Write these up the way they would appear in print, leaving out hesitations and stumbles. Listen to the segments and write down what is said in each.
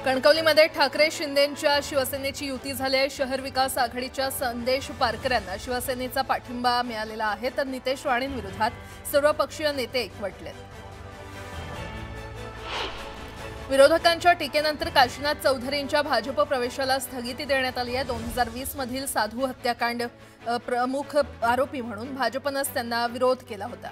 कणकवलीमध्ये ठाकरे शिंदेंच्या शिवसेनेची युती झाली आहे। शहर विकास आघाडीच्या संदेश पारकरांना शिवसेनेचा पाठिंबा मिळालेला आहे, तर नितेश राणेंविरोधात सर्वपक्षीय नेते एकवटलेत। विरोधकांच्या टीकेनंतर काशीनाथ चौधरींच्या भाजप प्रवेशाला स्थगिती देण्यात आली आहे। 2020 मधील साधू हत्याकांड प्रमुख आरोपी म्हणून भाजपनेच त्यांना विरोध केला होता।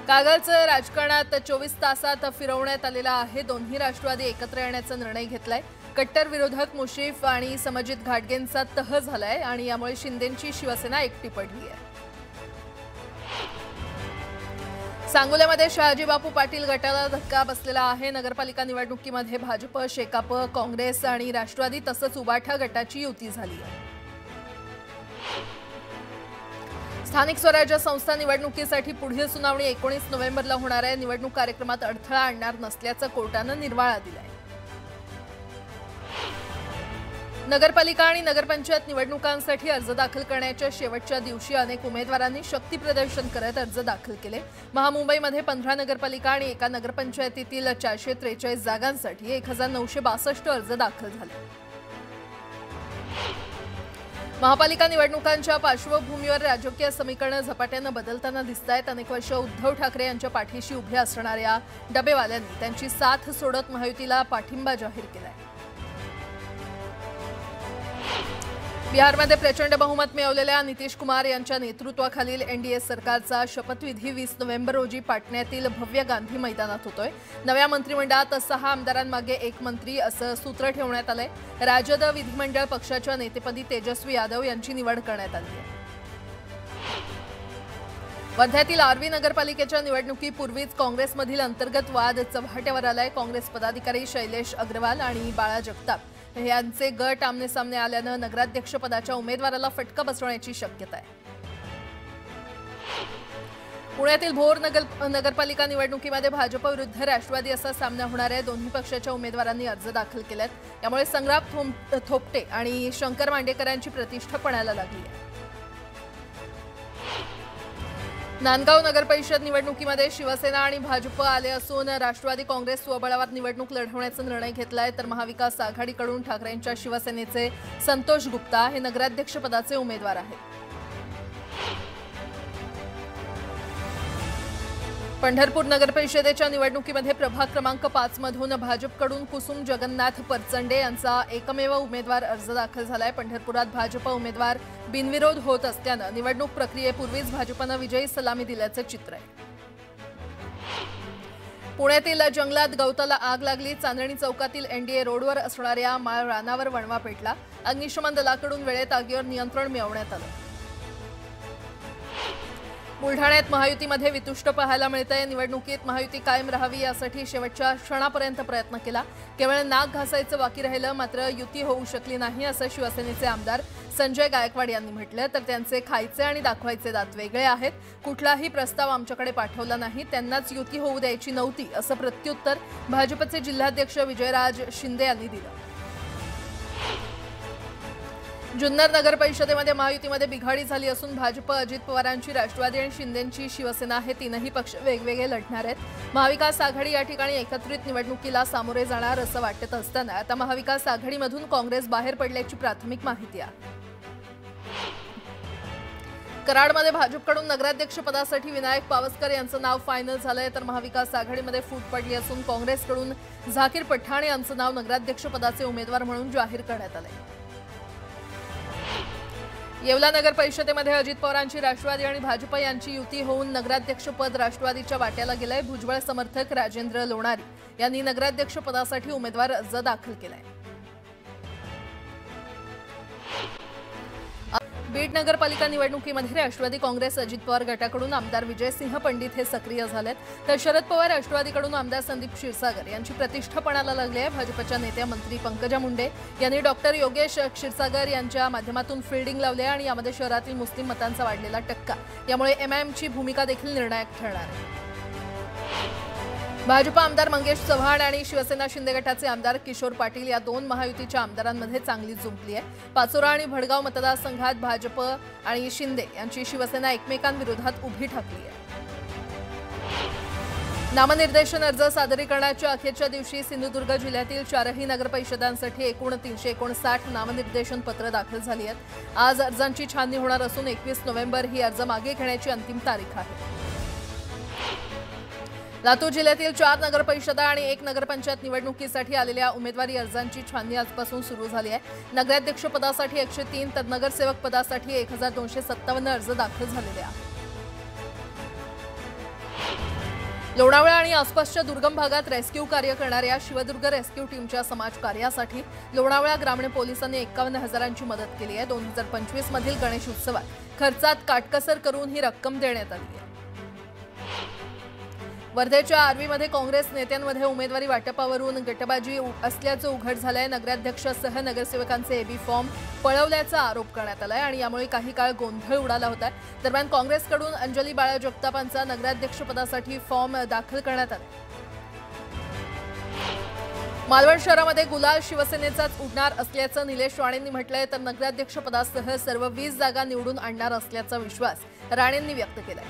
कागलचं राजकारणात 24 तासात फिरवण्यात आलेला आहे। दोन्ही राष्ट्रवादी एकत्र येण्याचा निर्णय घेतलाय। कट्टर विरोधक मुश्रीफ आणि समजित घाटगेंचा तह झालाय आणि यामुळे शिंदेंची शिवसेना एकटी पडली आहे। सांगोल्यामध्ये शहाजी बापू पाटील गटाला धक्का बसलेला आहे। नगरपालिका निवडणुकीमध्ये भाजप, शेकाप, काँग्रेस आणि राष्ट्रवादी तसंच उबाठा गटाची युती झाली आहे। स्थानिक स्वराज्य संस्था निवडणुकीसाठी पुढील सुनावणी 19 नोव्हेंबरला होणार आहे। निवडणूक कार्यक्रमात अडथळा आणणार नसल्याचं कोर्टानं निर्वाळा दिलाय। नगरपालिका आणि नगरपंचायत निवडणुकांसाठी अर्ज दाखल करण्याच्या शेवटच्या दिवशी अनेक उमेदवारांनी शक्ती प्रदर्शन करत अर्ज दाखल केले। महामुंबईमध्ये 15 नगरपालिका आणि एका नगरपंचायतीतील 443 जागांसाठी 1962 अर्ज दाखल झाले। महापालिका निवडणुकांच्या पार्श्वभूमीवर राजकीय समीकरणं झपाट्यानं बदलताना दिसतायत। अनेक वर्ष उद्धव ठाकरे यांच्या पाठीशी उभे असणाऱ्या डबेवाल्यांनी त्यांची साथ सोडत महायुतीला पाठिंबा जाहीर केलाय। बिहारमध्ये प्रचंड बहुमत मिळवलेल्या नितीश कुमार यांच्या नेतृत्वाखालील एनडीए सरकारचा शपथविधी 20 नोव्हेंबर रोजी पाटण्यातील भव्य गांधी मैदानात होतोय। नव्या मंत्रिमंडळात 6 आमदारांमागे 1 मंत्री असं सूत्र ठेवण्यात आलंय। राजद विधिमंडळ पक्षाच्या नेतेपदी तेजस्वी यादव यांची निवड करण्यात आली आहे। वर्ध्यातील आर्वी नगरपालिकेच्या निवडणुकीपूर्वीच काँग्रेसमधील अंतर्गत वाद चव्हाट्यावर आलाय। काँग्रेस पदाधिकारी शैलेश अग्रवाल आणि बाळा जगताप यांचे गट आमने-सामने आल्यानं नगराध्यक्षपदाच्या उमेदवाराला फटका बसण्याची शक्यता आहे। पुण्यातील भोर नगरपालिका निवडणुकीमध्ये भाजप विरुद्ध राष्ट्रवादी असा सामना होणार आहे। दोन्ही पक्षाच्या उमेदवारांनी अर्ज दाखल केलेत। यामुळे संग्राम थोपटे आणि शंकर मांडेकरांची प्रतिष्ठा पणाला लागली आहे। नांदगाव नगरपरिषद निवडणुकीमध्ये शिवसेना आणि भाजप आले असून राष्ट्रवादी काँग्रेस स्वबळावर निवडणूक लढवण्याचा निर्णय घेतलाय, तर महाविकास आघाडीकडून ठाकरेंच्या शिवसेनेचे संतोष गुप्ता हे नगराध्यक्षपदाचे उमेदवार आहेत। पंढरपूर नगरपरिषदेच्या निवडणुकीमध्ये प्रभाग क्रमांक 5 मधून भाजपकडून कुसुम जगन्नाथ परचंडे यांचा एकमेव उमेदवार अर्ज दाखल झालाय। पंढरपुरात भाजप उमेदवार बिनविरोध होत असल्यानं निवडणूक प्रक्रियेपूर्वीच भाजपनं विजयी सलामी दिल्याचं चित्र आहे। पुण्यातील जंगलात गवताला आग लागली। चांदणी चौकातील एनडीए रोडवर असणाऱ्या माळ रानावर वणवा पेटला। अग्निशमन दलाकडून वेळेत आगीवर नियंत्रण मिळवण्यात आलं। बुलढाण्यात महायुतीमध्ये वितुष्ट पाहायला मिळतंय। निवडणुकीत महायुती कायम राहावी यासाठी शेवटच्या क्षणापर्यंत प्रयत्न केला। केवळ नाक घासायचं बाकी राहिलं, मात्र युती होऊ शकली नाही असं शिवसेनेचे आमदार संजय गायकवाड यांनी म्हटलं। तर त्यांचे खायचे आणि दाखवायचे दात वेगळे आहेत। कुठलाही प्रस्ताव आमच्याकडे पाठवला नाही, त्यांनाच युती होऊ द्यायची नव्हती असं प्रत्युत्तर भाजपचे जिल्हाध्यक्ष विजयराज शिंदे यांनी दिलं। जुन्नर नगर परिषदेमध्ये महायुतीमध्ये बिघाडी झाली असून भाजप, अजित पवारांची राष्ट्रवादी आणि शिंदेंची शिवसेना हे तीनही पक्ष वेगवेगळे लढणार आहेत। महाविकास आघाडी या ठिकाणी एकत्रित निवडणुकीला सामोरे जाणार असं वाटत असताना आता महाविकास आघाडीमधून काँग्रेस बाहेर पडल्याची प्राथमिक माहिती आहे। कराडमध्ये भाजपकडून नगराध्यक्षपदासाठी विनायक पावसकर यांचं नाव फायनल झालंय, तर महाविकास आघाडीमध्ये फूट पडली असून काँग्रेसकडून झाकीर पठाण यांचं नाव नगराध्यक्षपदाचे उमेदवार म्हणून जाहीर करण्यात आलंय। येवला नगर परिषदेमध्ये अजित पवारांची राष्ट्रवादी आणि भाजप यांची युती होऊन नगराध्यक्षपद राष्ट्रवादीच्या वाट्याला गेलंय। भुजबळ समर्थक राजेंद्र लोणारी यांनी नगराध्यक्षपदासाठी उमेदवार अर्ज दाखल केलाय। बीड नगरपालिका निवडणुकीमध्ये राष्ट्रवादी काँग्रेस अजित पवार गटाकडून आमदार विजयसिंह पंडित हे सक्रिय झालेत, तर शरद पवार राष्ट्रवादीकडून आमदार संदीप क्षीरसागर यांची प्रतिष्ठा पणाला लागली आहे। भाजपच्या नेत्या मंत्री पंकजा मुंडे यांनी डॉक्टर योगेश क्षीरसागर यांच्या माध्यमातून फिल्डिंग लावली आणि यामध्ये शहरातील मुस्लिम मतांचा वाढलेला टक्का यामुळे एमआयएमची भूमिका देखील निर्णायक ठरणार आहे। भाजप आमदार मंगेश चव्हाण आणि शिवसेना शिंदे गटाचे आमदार किशोर पाटील या दोन महायुतीच्या आमदारांमध्ये चांगली जुंपली आहे। पाचोरा आणि भडगाव मतदारसंघात भाजप आणि शिंदे यांची शिवसेना एकमेकांविरोधात उभी ठाकली आहे। नामनिर्देशन अर्ज सादरीकरणाच्या अखेरच्या दिवशी सिंधुदुर्ग जिल्ह्यातील 4ही नगरपरिषदांसाठी एकूण 359 नामनिर्देशन पत्र दाखल झाली आहेत। आज अर्जांची छाननी होणार असून 21 नोव्हेंबर ही अर्ज मागे घेण्याची अंतिम तारीख आहे। लातूर जिल्ह्यातील 4 नगरपरिषदा आणि 1 नगरपंचायत निवडणुकीसाठी आलेल्या उमेदवारी अर्जांची छाननी आजपासून सुरू झाली आहे। नगराध्यक्ष पदासाठी 103 तर नगरसेवक पदासाठी 1257 अर्ज दाखल झालेले आहेत। लोणावळा आणि आसपासच्या दुर्गम भागात रेस्क्यू कार्य करणाऱ्या शिवदुर्ग रेस्क्यू टीमच्या समाज कार्यासाठी लोणावळा ग्रामीण पोलिसांनी 51,000ची मदत केली आहे। 2025 मधील गणेश उत्सवात खर्चात काटकसर करून ही रक्कम देण्यात आली आहे। वर्धेच्या आर्वीमध्ये काँग्रेस नेत्यांमध्ये उमेदवारी वाटपावरून गटबाजी असल्याचं उघड झालंय। नगराध्यक्षासह नगरसेवकांचे एबी फॉर्म पळवल्याचा आरोप करण्यात आलाय आणि यामुळे काही काळ गोंधळ उडाला होता। दरम्यान काँग्रेसकडून अंजली बाळा जगतापांचा नगराध्यक्षपदासाठी फॉर्म दाखल करण्यात आला। मालवण शहरामध्ये गुलाल शिवसेनेचाच उडणार असल्याचं निलेश राणेंनी म्हटलंय, तर नगराध्यक्षपदासह सर्व 20 जागा निवडून आणणार असल्याचा विश्वास राणेंनी व्यक्त केलाय।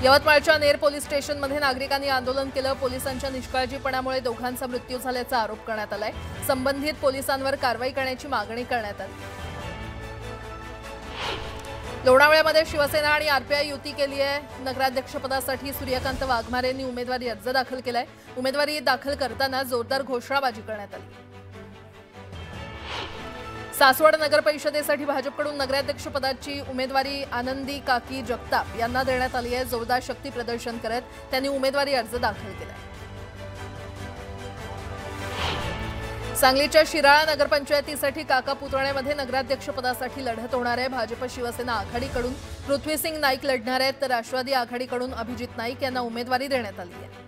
यवतमाळच्या नेर पोलीस स्टेशनमध्ये नागरिकांनी आंदोलन केलं। पोलिसांच्या निष्काळजीपणामुळे दोघांचा मृत्यू झाल्याचा आरोप करण्यात आलाय। संबंधित पोलिसांवर कारवाई करण्याची मागणी करण्यात आली। लोणावळ्यामध्ये शिवसेना आणि आरपीआय युती केली आहे। नगराध्यक्षपदासाठी सूर्यकांत वाघमारेंनी उमेदवारी अर्ज दाखल केलाय। उमेदवारी दाखल करताना जोरदार घोषणाबाजी करण्यात आली। सासवड नगरपरिषदेसाठी भाजपकडून नगराध्यक्षपदाची उमेदवारी आनंदी काकी जगताप यांना देण्यात आली आहे। जोरदार शक्ती प्रदर्शन करत त्यांनी उमेदवारी अर्ज दाखल केलाय। सांगलीच्या शिराळा नगरपंचायतीसाठी काका पुतळ्यामध्ये नगराध्यक्षपदासाठी लढत होणार आहे। भाजप शिवसेना आघाडीकडून पृथ्वीसिंग नाईक लढणार आहेत, तर राष्ट्रवादी आघाडीकडून अभिजित नाईक यांना उमेदवारी देण्यात आली आहे।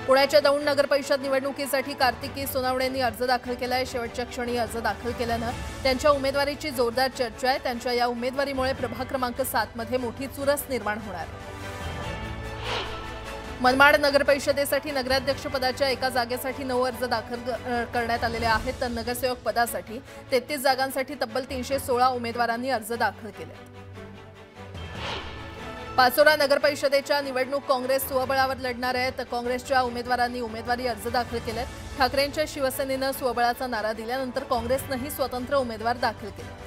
पुण्याच्या दौंड नगरपरिषद निवडणुकीसाठी कार्तिकी सोनावणेंनी अर्ज दाखल केलाय। शेवटच्या क्षणी अर्ज दाखल केल्यानं त्यांच्या उमेदवारीची जोरदार चर्चा आहे। त्यांच्या या उमेदवारीमुळे प्रभाग क्रमांक 7 मध्ये मोठी चुरस निर्माण होणार आहे। मनमाड नगरपरिषदेसाठी नगराध्यक्षपदाच्या एका जागेसाठी 9 अर्ज दाखल करण्यात आलेले आहेत, तर नगरसेवक पदासाठी 33 जागांसाठी तब्बल 316 उमेदवारांनी अर्ज दाखल केले। पाचोरा नगरपरिषदेच्या निवडणूक काँग्रेस स्वबळावर लढणार आहे, तर काँग्रेसच्या उमेदवारांनी उमेदवारी अर्ज दाखल केले। ठाकरेंच्या शिवसेनेनं स्वबळाचा नारा दिल्यानंतर काँग्रेसनंही स्वतंत्र उमेदवार दाखल केले।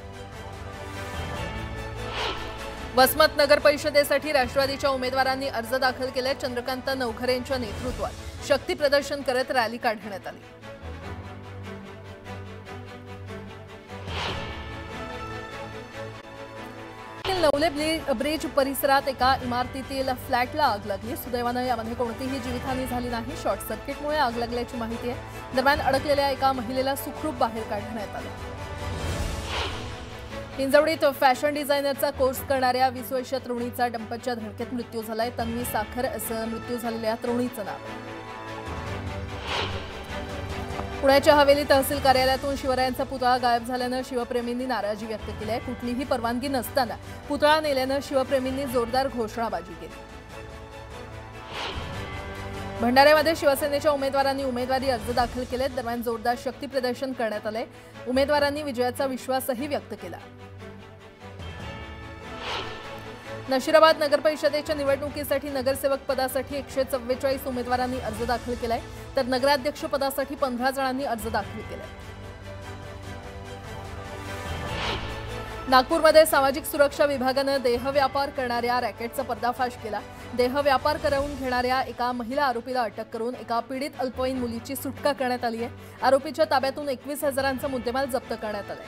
वसमत नगरपरिषदेसाठी राष्ट्रवादीच्या उमेदवारांनी अर्ज दाखल केले। चंद्रकांत नवघरेंच्या नेतृत्वात शक्ती प्रदर्शन करत रॅली काढण्यात आली। नवले ब्रिज परिसरात एका इमारतीतील फ्लॅटला आग लागली। सुदैवानं यामध्ये कोणतीही जीवितहानी झाली नाही। शॉर्ट सर्किटमुळे आग लागल्याची माहिती आहे। दरम्यान अडकलेल्या एका महिलेला सुखरूप बाहेर काढण्यात आलं। हिंजवडीत फॅशन डिझायनरचा कोर्स करणाऱ्या 20 वर्षीय तरुणीचा डंपरच्या धडकेत मृत्यू झालाय। तन्वी साखर असं मृत्यू झालेल्या तरुणीचं नाव। पुण्याच्या हवेली तहसील कार्यालयातून शिवरायांचा पुतळा गायब झाल्यानं शिवप्रेमींनी नाराजी व्यक्त केली आहे। कुठलीही परवानगी नसताना पुतळा नेल्यानं शिवप्रेमींनी जोरदार घोषणाबाजी केली। भंडाऱ्यामध्ये शिवसेनेच्या उमेदवारांनी उमेदवारी अर्ज दाखल केलेत। दरम्यान जोरदार शक्ती प्रदर्शन करण्यात आले। उमेदवारांनी विजयाचा विश्वासही व्यक्त केला। नशिराबाद नगरपरिषदेच्या निवडणुकीसाठी नगरसेवक पदासाठी 144 उमेदवारांनी अर्ज दाखल केलाय, तर नगराध्यक्ष पदासाठी 15 जणांनी अर्ज दाखल केलाय। नागपूरमध्ये सामाजिक सुरक्षा विभागानं देहव्यापार करणाऱ्या रॅकेटचा पर्दाफाश केला। देहव्यापार करवून घेणाऱ्या एका महिला आरोपीला अटक करून एका पीडित अल्पवयीन मुलीची सुटका करण्यात आली आहे। आरोपीच्या ताब्यातून 21,000चा मुद्देमाल जप्त करण्यात आलाय।